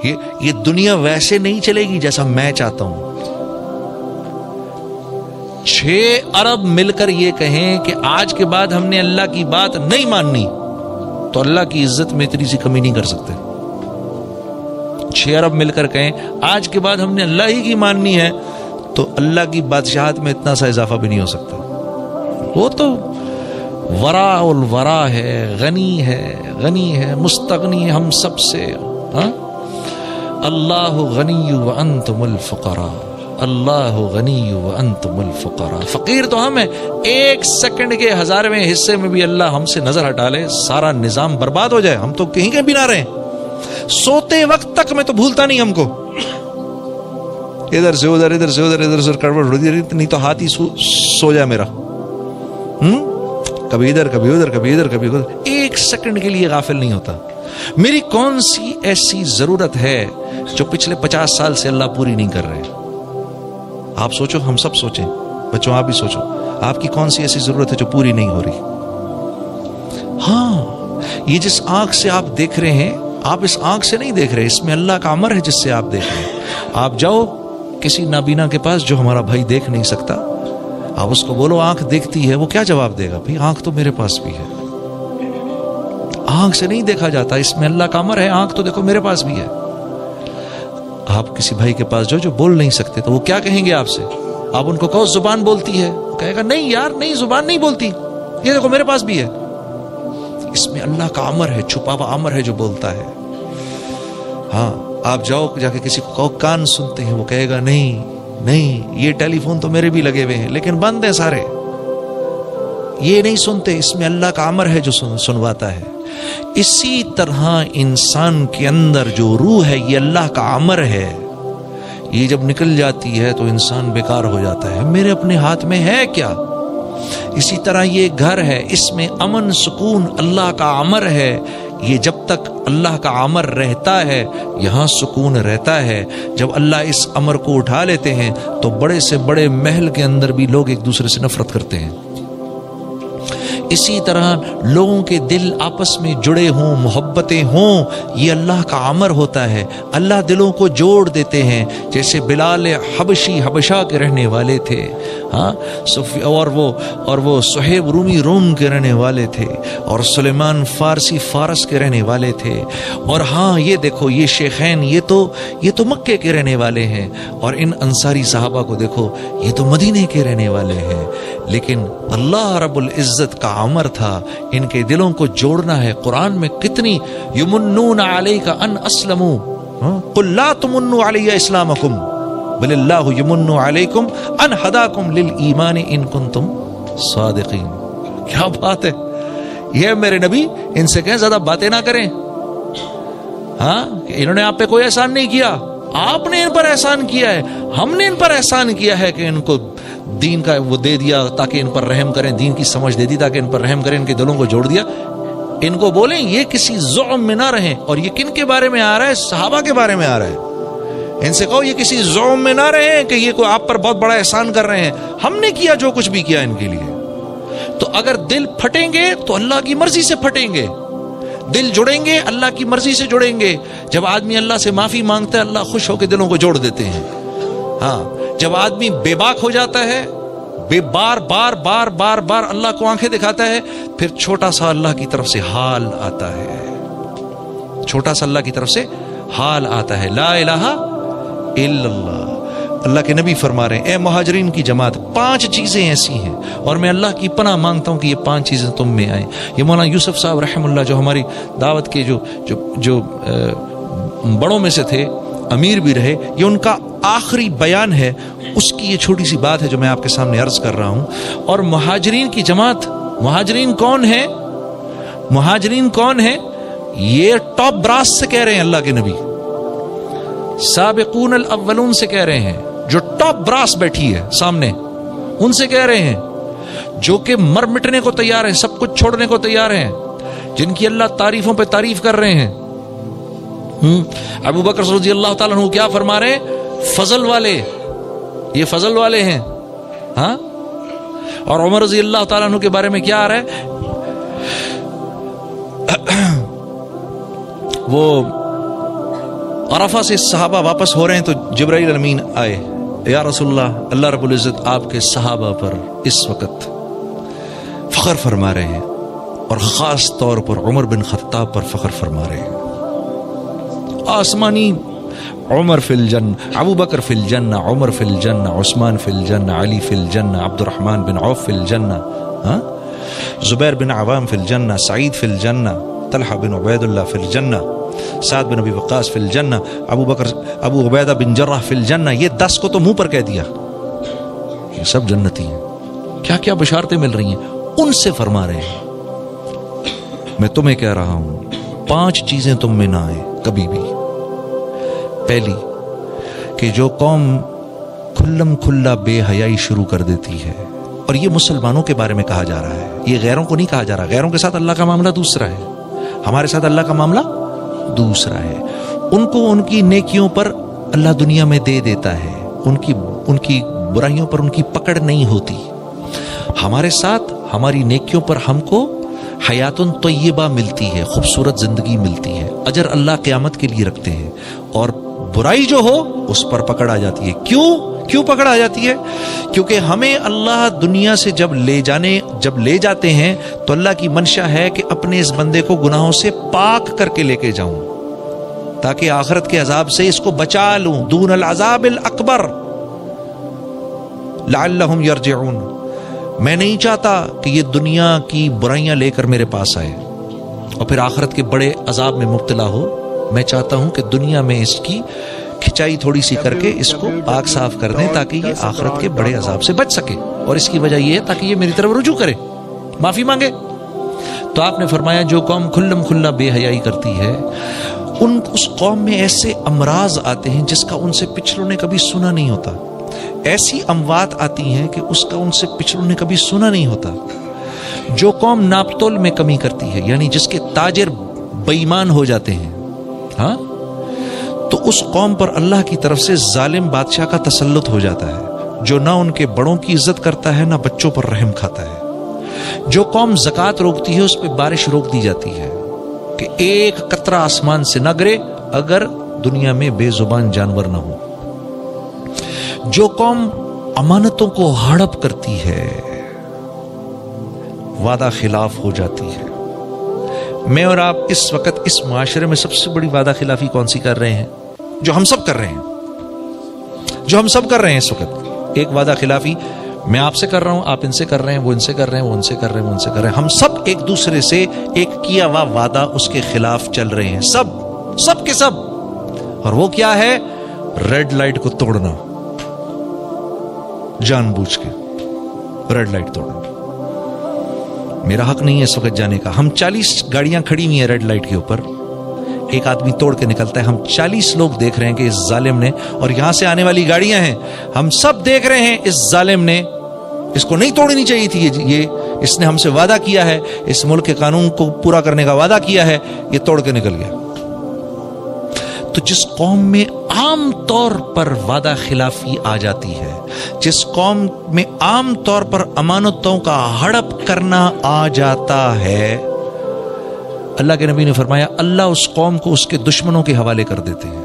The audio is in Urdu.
یہ دنیا ویسے نہیں چلے گی جیسا میں چاہتا ہوں. 6 ارب مل کر یہ کہیں کہ آج کے بعد ہم نے اللہ کی بات نہیں ماننی تو اللہ کی عزت میں اتنی سی کمی نہیں کر سکتے. 6 ارب مل کر کہیں آج کے بعد ہم نے اللہ ہی کی ماننی ہے تو اللہ کی بادشاہت میں اتنا سا اضافہ بھی نہیں ہو سکتا. وہ تو ورا الورا ہے، غنی ہے، مستغنی ہم سب سے. اللہ غنی وانتم الفقراء، اللہ غنی وانتم الفقراء. فقیر تو ہم ہیں. 1 سیکنڈ کے 1000ویں حصے میں بھی اللہ ہم سے نظر ہٹا لے، سارا نظام برباد ہو جائے، ہم تو کہیں کے بھی نہ رہیں. سوتے وقت تک میں تو بھولتا نہیں ہم کو. ادھر سے ادھر، ادھر سے ادھر، ادھر سے کڑوڑ نہیں تو ہاتھ ہی سو جائے میرا. کبھی ادھر کبھی ادھر، کبھی ادھر کبھی ادھر. 1 سیکنڈ کے لیے غافل نہیں ہوتا. میری کون سی ایسی ضرورت ہے جو پچھلے 50 سال سے اللہ پوری نہیں کر رہے؟ آپ سوچو، ہم سب سوچیں. بچوں آپ بھی سوچو، آپ کی کون سی ایسی ضرورت ہے جو پوری نہیں ہو رہی؟ ہاں، یہ جس آنکھ سے آپ دیکھ رہے ہیں، آپ اس آنکھ سے نہیں دیکھ رہے، اس میں اللہ کا امر ہے جس سے آپ دیکھ رہے ہیں. آپ جاؤ کسی نابینا کے پاس جو ہمارا بھائی دیکھ نہیں سکتا، آپ اس کو بولو آنکھ دیکھتی ہے، وہ کیا جواب دے گا؟ بھائی آنکھ تو میرے پاس بھی ہے. آنکھ سے نہیں دیکھا جاتا، اس میں اللہ کا امر ہے. آنکھ تو دیکھو میرے پاس بھی ہے. آپ کسی بھائی کے پاس جو بول نہیں سکتے تو وہ کیا کہیں گے آپ سے؟ آپ ان کو کہو زبان بولتی ہے، وہ کہے گا نہیں یار نہیں، زبان نہیں بولتی، یہ دیکھو میرے پاس بھی ہے. اس میں اللہ کا امر ہے، چھپا ہوا امر ہے جو بولتا ہے. ہاں، آپ جاؤ جا کے کسی کو کہو کان سنتے ہیں، وہ کہے گا نہیں، یہ ٹیلی فون تو میرے بھی لگے ہوئے ہیں لیکن بند ہیں سارے، یہ نہیں سنتے. اس میں اللہ کا امر ہے جو سنواتا ہے. اسی طرح انسان کے اندر جو روح ہے یہ اللہ کا امر ہے. یہ جب نکل جاتی ہے تو انسان بیکار ہو جاتا ہے. میرے اپنے ہاتھ میں ہے کیا؟ اسی طرح یہ گھر ہے، اس میں امن سکون اللہ کا امر ہے. یہ جب تک اللہ کا امر رہتا ہے یہاں سکون رہتا ہے. جب اللہ اس امر کو اٹھا لیتے ہیں تو بڑے سے بڑے محل کے اندر بھی لوگ ایک دوسرے سے نفرت کرتے ہیں. اسی طرح لوگوں کے دل آپس میں جڑے ہوں، محبتیں ہوں، یہ اللہ کا امر ہوتا ہے. اللہ دلوں کو جوڑ دیتے ہیں. جیسے بلال حبشی حبشہ کے رہنے والے تھے، ہاں، اور وہ صہیب رومی روم کے رہنے والے تھے، اور سلیمان فارسی فارس کے رہنے والے تھے. اور ہاں یہ دیکھو یہ شیخین یہ تو مکے کے رہنے والے ہیں، اور ان انصاری صحابہ کو دیکھو یہ تو مدینے کے رہنے والے ہیں. لیکن اللہ رب العزت کا امر تھا ان کے دلوں کو جوڑنا ہے. قرآن میں کتنی یمنون علیک ان اسلموا قل لا تمنوا علی اسلامکم بل اللہ یمن علیکم ان ہداکم للایمان ان کنتم صادقین. کیا بات ہے! یہ میرے نبی ان سے کہیں زیادہ باتیں نہ کریں. ہاں، انہوں نے آپ پہ کوئی احسان نہیں کیا، آپ نے ان پر احسان کیا ہے. ہم نے ان پر احسان کیا ہے کہ ان کو دین کا وہ دے دیا تاکہ ان پر رحم کریں، دین کی سمجھ دے دی تاکہ ان پر رحم کریں، ان کے دلوں کو جوڑ دیا. ان کو بولیں یہ کسی زعم میں نہ رہیں. اور یہ کن کے بارے میں آ رہا ہے؟ صحابہ کے بارے میں آ رہا ہے. ان سے کہو یہ کسی زعم میں نہ رہیں کہ یہ کوئی آپ پر بہت بڑا احسان کر رہے ہیں. ہم نے کیا جو کچھ بھی کیا ان کے لیے. تو اگر دل پھٹیں گے تو اللہ کی مرضی سے پھٹیں گے، دل جڑیں گے اللہ کی مرضی سے جڑیں گے. جب آدمی اللہ سے معافی مانگتا ہے اللہ خوش ہو کے دلوں کو جوڑ دیتے ہیں. ہاں، جب آدمی بے باک ہو جاتا ہے، بار بار بار بار بار اللہ کو آنکھیں دکھاتا ہے، پھر چھوٹا سا اللہ کی طرف سے حال آتا ہے. چھوٹا سا اللہ کی طرف سے حال آتا ہے، لا الہ الا اللہ. اللہ کے نبی فرما رہے ہیں اے مہاجرین کی جماعت 5 چیزیں ایسی ہیں اور میں اللہ کی پناہ مانگتا ہوں کہ یہ 5 چیزیں تم میں آئیں. یہ مولانا یوسف صاحب رحم اللہ جو ہماری دعوت کے جو بڑوں میں سے تھے، امیر بھی رہے، یہ ان کا آخری بیان ہے. اس کی یہ چھوٹی سی بات ہے جو میں آپ کے سامنے عرض کر رہا ہوں. اور مہاجرین کی جماعت، مہاجرین کون ہے؟ مہاجرین کون ہے؟ یہ ٹاپ براس سے کہہ رہے ہیں اللہ کے نبی، سابقون الاولون سے کہہ رہے ہیں. جو ٹاپ براس بیٹھی ہے سامنے ان سے کہہ رہے ہیں، جو کہ مر مٹنے کو تیار ہیں، سب کچھ چھوڑنے کو تیار ہیں، جن کی اللہ تعریفوں پہ تعریف کر رہے ہیں. ابو بکر رضی اللہ تعالیٰ عنہ کیا فرما رہے ہیں؟ فضل والے، یہ فضل والے ہیں. ہاں، اور عمر رضی اللہ تعالیٰ عنہ کے بارے میں کیا آ رہا ہے؟ وہ عرفہ سے صحابہ واپس ہو رہے ہیں تو جبرائیل امین آئے، یا رسول اللہ، اللہ رب العزت آپ کے صحابہ پر اس وقت فخر فرما رہے ہیں، اور خاص طور پر عمر بن خطاب پر فخر فرما رہے ہیں۔ آسمانی عمر فی الجنہ، ابو بکر فی الجنہ، عمر فی الجنہ، عثمان فی الجنہ، علی فی الجنہ، عبد الرحمن بن عوف فی الجنہ، زبیر بن عوام فی الجنہ، سعید فی الجنہ، طلحہ بن عبید اللہ فی الجنہ، سعد بن ابی وقاص فی الجنہ، ابو عبیدہ بن جرح فی الجنہ۔ یہ 10 کو تو منہ پر کہہ دیا، یہ سب جنتی ہیں۔ کیا کیا بشارتیں مل رہی ہیں، ان سے فرما رہے ہیں میں تمہیں کہہ رہا ہوں 5 چیزیں تم میں نہ آئیں کبھی بھی۔ پہلی کہ جو قوم کھلم کھلا بے حیائی شروع کر دیتی ہے، اور یہ مسلمانوں کے بارے میں کہا جا رہا ہے، یہ غیروں کو نہیں کہا جا رہا۔ غیروں کے ساتھ اللہ کا معاملہ دوسرا ہے، ہمارے ساتھ اللہ کا معاملہ دوسرا ہے۔ ان کو ان کی نیکیوں پر اللہ دنیا میں دے دیتا ہے، ان کی برائیوں پر ان کی پکڑ نہیں ہوتی۔ ہمارے ساتھ ہماری نیکیوں پر ہم کو حیات طیبہ ملتی ہے، خوبصورت زندگی ملتی ہے، اجر اللہ قیامت کے لیے رکھتے ہیں، اور برائی جو ہو اس پر پکڑ آ جاتی ہے۔ کیوں پکڑ آ جاتی ہے؟ کیونکہ ہمیں اللہ دنیا سے جب لے جاتے ہیں تو اللہ کی منشا ہے کہ اپنے اس بندے کو گناہوں سے پاک کر کے لے کے جاؤں، تاکہ آخرت کے عذاب سے اس کو بچا لوں، دون العذاب الاکبر لعلہم یرجعون۔ میں نہیں چاہتا کہ یہ دنیا کی برائیاں لے کر میرے پاس آئے اور پھر آخرت کے بڑے عذاب میں مبتلا ہو۔ میں چاہتا ہوں کہ دنیا میں اس کی کھچائی تھوڑی سی کر کے اس کو پاک صاف کر دیں، تاکہ یہ آخرت کے بڑے عذاب سے بچ سکے، اور اس کی وجہ یہ ہے تاکہ یہ میری طرف رجوع کرے، معافی مانگے۔ تو آپ نے فرمایا جو قوم کھلم کھلا بے حیائی کرتی ہے، اس قوم میں ایسے امراض آتے ہیں جس کا ان سے پچھلوں نے کبھی سنا نہیں ہوتا، ایسی اموات آتی ہیں کہ اس کا ان سے پچھلوں نے کبھی سنا نہیں ہوتا۔ جو قوم ناپتول میں کمی کرتی ہے، یعنی جس کے تاجر بے ایمان ہو جاتے ہیں، ہاں، تو اس قوم پر اللہ کی طرف سے ظالم بادشاہ کا تسلط ہو جاتا ہے، جو نہ ان کے بڑوں کی عزت کرتا ہے نہ بچوں پر رحم کھاتا ہے۔ جو قوم زکوٰۃ روکتی ہے اس پہ بارش روک دی جاتی ہے کہ ایک قطرہ آسمان سے نہ گرے اگر دنیا میں بے زبان جانور نہ ہو۔ جو قوم امانتوں کو ہڑپ کرتی ہے، وعدہ خلاف ہو جاتی ہے۔ میں اور آپ اس وقت اس معاشرے میں سب سے بڑی وعدہ خلافی کون سی کر رہے ہیں؟ جو ہم سب کر رہے ہیں اس وقت۔ ایک وعدہ خلافی میں آپ سے کر رہا ہوں، آپ ان سے کر رہے ہیں، وہ ان سے کر رہے ہیں، وہ ان سے کر رہے ہیں، وہ ان سے کر رہے ہیں۔ ہم سب ایک دوسرے سے ایک کیا ہوا وعدہ اس کے خلاف چل رہے ہیں، سب کے سب۔ اور وہ کیا ہے؟ ریڈ لائٹ کو توڑنا، جان بوجھ کے ریڈ لائٹ توڑنا۔ میرا حق نہیں ہے اس وقت جانے کا۔ ہم 40 گاڑیاں کھڑی ہوئی ہیں ریڈ لائٹ کے اوپر، ایک آدمی توڑ کے نکلتا ہے، ہم 40 لوگ دیکھ رہے ہیں کہ اس ظالم نے، اور یہاں سے آنے والی گاڑیاں ہیں، ہم سب دیکھ رہے ہیں اس ظالم نے، اس کو نہیں توڑنی چاہیے تھی، یہ اس نے ہم سے وعدہ کیا ہے، اس ملک کے قانون کو پورا کرنے کا وعدہ کیا ہے، یہ توڑ کے نکل گیا۔ تو جس قوم میں عام طور پر وعدہ خلافی آ جاتی ہے، جس قوم میں عام طور پر امانتوں کا ہڑپ کرنا آ جاتا ہے، اللہ کے نبی نے فرمایا اللہ اس قوم کو اس کے دشمنوں کے حوالے کر دیتے ہیں۔